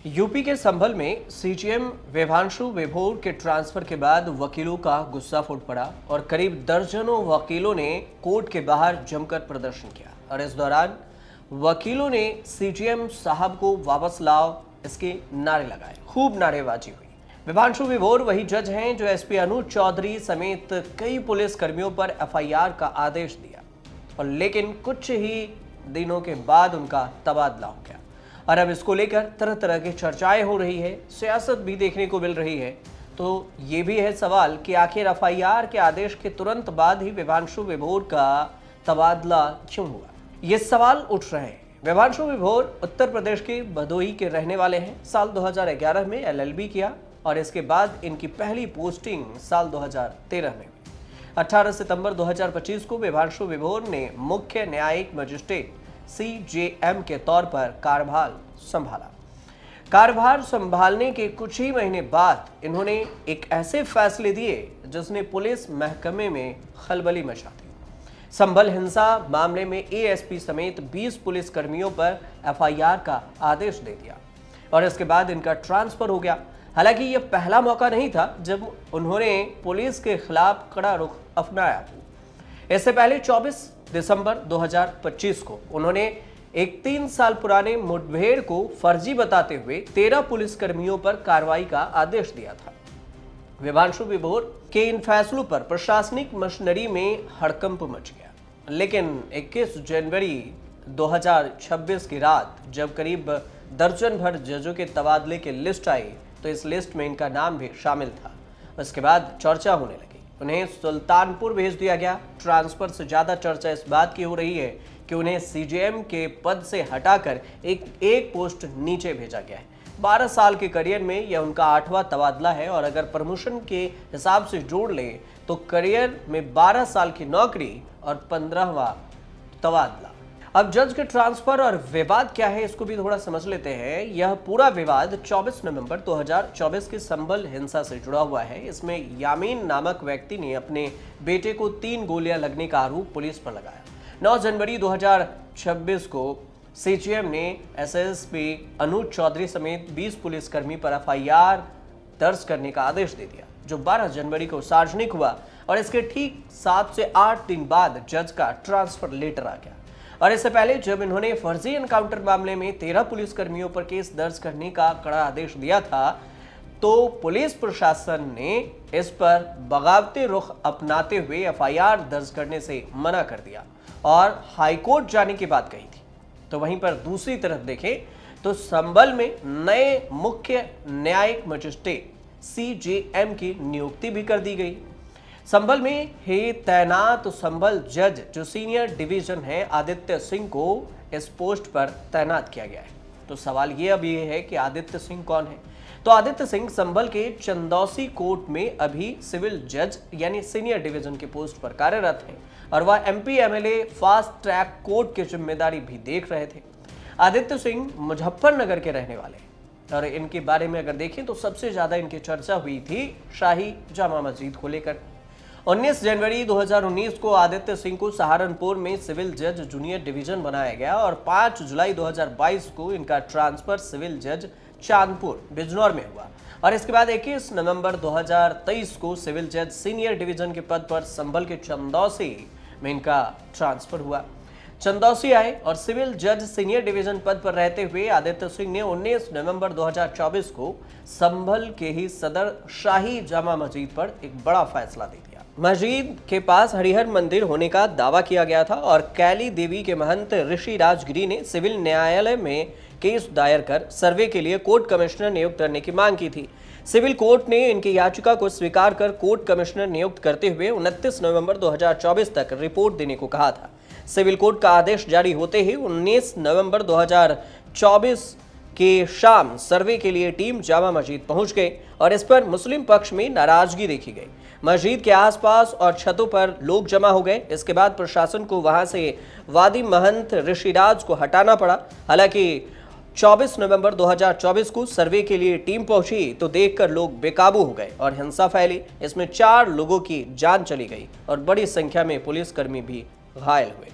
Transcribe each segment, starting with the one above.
UP के संभल में CGM Vibhanshu विभोर के ट्रांसफर के बाद वकीलों का गुस्सा फूट पड़ा और करीब दर्जनों वकीलों ने कोर्ट के बाहर जमकर प्रदर्शन किया। और इस दौरान वकीलों ने सीजीएम साहब को वापस लाओ इसके नारे लगाए, खूब नारेबाजी हुई। विभांशु विभोर वही जज हैं जो एसपी अनुज चौधरी समेत कई पुलिस कर्मियों पर एफआईआर का आदेश दिया, और लेकिन कुछ ही दिनों के बाद उनका तबादला हो गया। और अब इसको लेकर तरह तरह की चर्चाएं हो रही है, सियासत भी देखने को मिल रही है। तो ये भी है सवाल कि आखिर एफआईआर के आदेश के तुरंत बाद ही विभांशु विभोर का तबादला क्यों हुआ, ये सवाल उठ रहे हैं। विभांशु विभोर उत्तर प्रदेश के भदोही के रहने वाले हैं। साल 2011 में एलएलबी किया और इसके बाद इनकी पहली पोस्टिंग साल 2013 में हुई। 18 सितंबर 2025 को विभांशु विभोर ने मुख्य न्यायिक मजिस्ट्रेट सीजेएम के तौर पर कार्यभार संभाला। कार्यभार संभालने के कुछ ही महीने बाद इन्होंने एक ऐसे फैसले दिए जिसने पुलिस महकमे में खलबली मचा दी। संभल हिंसा मामले में एएसपी समेत 20 पुलिस कर्मियों पर एफआईआर का आदेश दे दिया और इसके बाद इनका ट्रांसफर हो गया। हालांकि यह पहला मौका नहीं था जब उन्होंने पुलिस के खिलाफ कड़ा रुख अपनाया। इससे पहले 24 दिसंबर 2025 को उन्होंने एक 3 साल पुराने मुठभेड़ को फर्जी बताते हुए 13 पुलिस कर्मियों पर कार्रवाई का आदेश दिया था। विभांशु विभोर के इन फैसलों पर प्रशासनिक मशीनरी में हड़कंप मच गया, लेकिन 21 जनवरी 2026 की रात जब करीब दर्जन भर जजों के तबादले की लिस्ट आई तो इस लिस्ट में इनका नाम भी शामिल था। उसके बाद चर्चा होने लगी, उन्हें सुल्तानपुर भेज दिया गया। ट्रांसफर से ज्यादा चर्चा इस बात की हो रही है कि उन्हें सीजेएम के पद से हटाकर एक पोस्ट नीचे भेजा गया है। 12 साल के करियर में यह उनका 8वां तबादला है और अगर प्रमोशन के हिसाब से जोड़ ले तो करियर में 12 साल की नौकरी और 15वां तबादला। अब जज के ट्रांसफर और विवाद क्या है इसको भी थोड़ा समझ लेते हैं। यह पूरा विवाद 24 नवंबर 2024 की संभल हिंसा से जुड़ा हुआ है। इसमें यामीन नामक व्यक्ति ने अपने बेटे को 3 गोलियां लगने का आरोप पुलिस पर लगाया। 9 जनवरी 2026 को सीजीएम ने एसएसपी अनुज चौधरी समेत 20 पुलिसकर्मी पर एफआईआर दर्ज करने का आदेश दे दिया, जो 12 जनवरी को सार्वजनिक हुआ और इसके ठीक 7 से 8 दिन बाद जज का ट्रांसफर लेटर आ गया। और इससे पहले जब इन्होंने फर्जी एनकाउंटर मामले में 13 पुलिसकर्मियों पर केस दर्ज करने का कड़ा आदेश दिया था तो पुलिस प्रशासन ने इस पर बगावती रुख अपनाते हुए एफआईआर दर्ज करने से मना कर दिया और हाईकोर्ट जाने की बात कही थी। तो वहीं पर दूसरी तरफ देखें तो संभल में नए मुख्य न्यायिक मजिस्ट्रेट सीजेएम की नियुक्ति भी कर दी गई। संभल में ही तैनात संभल जज जो सीनियर डिवीजन है आदित्य सिंह को इस पोस्ट पर तैनात किया गया है। तो सवाल ये अब ये है कि आदित्य सिंह कौन है। तो आदित्य सिंह संभल के चंदौसी कोर्ट में अभी सिविल जज यानी सीनियर डिवीजन के पोस्ट पर कार्यरत हैं और वह MP MLA fast track court की जिम्मेदारी भी देख रहे थे। आदित्य सिंह मुजफ्फरनगर के रहने वाले हैं और इनके बारे में अगर देखें तो सबसे ज्यादा इनकी चर्चा हुई थी शाही जामा मस्जिद को लेकर। 19 जनवरी 2019 को आदित्य सिंह को सहारनपुर में सिविल जज जूनियर डिवीजन बनाया गया और 5 जुलाई 2022 को इनका ट्रांसफर सिविल जज चांदपुर बिजनौर में हुआ और इसके बाद 21 नवंबर 2023 को सिविल जज सीनियर डिवीजन के पद पर संभल के चंदौसी में इनका ट्रांसफर हुआ। चंदौसी आए और सिविल जज सीनियर डिवीजन पद पर रहते हुए आदित्य सिंह ने 19 नवंबर 2024 को संभल के ही सदर शाही जामा मस्जिद पर एक बड़ा फैसला दे दिया। मस्जिद के पास हरिहर मंदिर होने का दावा किया गया था और कैली देवी के महंत ऋषि राजगिरी ने सिविल न्यायालय में केस दायर कर सर्वे के लिए कोर्ट कमिश्नर नियुक्त करने की मांग की थी। सिविल कोर्ट ने इनकी याचिका को स्वीकार कर कोर्ट कमिश्नर नियुक्त करते हुए 29 नवंबर 2024 तक रिपोर्ट देने को कहा था। सिविल कोर्ट का आदेश जारी होते ही 19 नवंबर 2024 के शाम सर्वे के लिए टीम जामा मस्जिद पहुंच गई और इस पर मुस्लिम पक्ष में नाराजगी देखी गई। मस्जिद के आसपास और छतों पर लोग जमा हो गए। इसके बाद प्रशासन को वहां से वादी महंत ऋषिराज को हटाना पड़ा। हालांकि 24 नवंबर 2024 को सर्वे के लिए टीम पहुंची तो देखकर लोग बेकाबू हो गए और हिंसा फैली। इसमें 4 लोगों की जान चली गई और बड़ी संख्या में पुलिसकर्मी भी घायल हुए।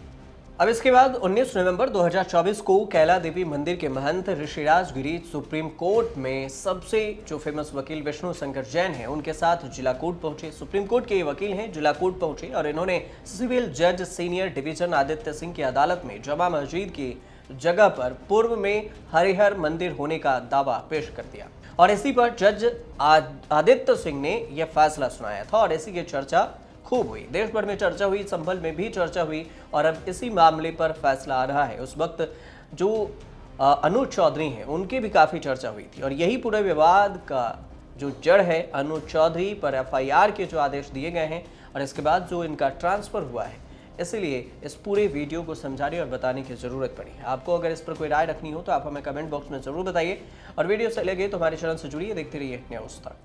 अब इसके बाद 19 नवंबर 2024 को कैला देवी मंदिर के महंत ऋषिराज गिरी सुप्रीम कोर्ट में सबसे जो फेमस वकील विष्णु शंकर जैन हैं उनके साथ जिला कोर्ट पहुंचे। सुप्रीम कोर्ट के ये वकील हैं, जिला कोर्ट पहुंचे और इन्होंने सिविल जज सीनियर डिवीजन आदित्य सिंह की अदालत में जमा मस्जिद की जगह पर पूर्व में हरिहर मंदिर होने का दावा पेश कर दिया और इसी पर जज आदित्य सिंह ने यह फैसला सुनाया था और इसी की चर्चा खूब हुई। देश भर में चर्चा हुई, संभल में भी चर्चा हुई और अब इसी मामले पर फैसला आ रहा है। उस वक्त जो अनुज चौधरी हैं उनकी भी काफ़ी चर्चा हुई थी और यही पूरे विवाद का जो जड़ है। अनुज चौधरी पर एफआईआर के जो आदेश दिए गए हैं और इसके बाद जो इनका ट्रांसफ़र हुआ है, इसलिए इस पूरे वीडियो को समझाने और बताने की ज़रूरत पड़ी है। आपको अगर इस पर कोई राय रखनी हो तो आप हमें कमेंट बॉक्स में ज़रूर बताइए और वीडियो से लगे तो हमारे चैनल से जुड़िए, देखते रहिए न्यूज़ तक।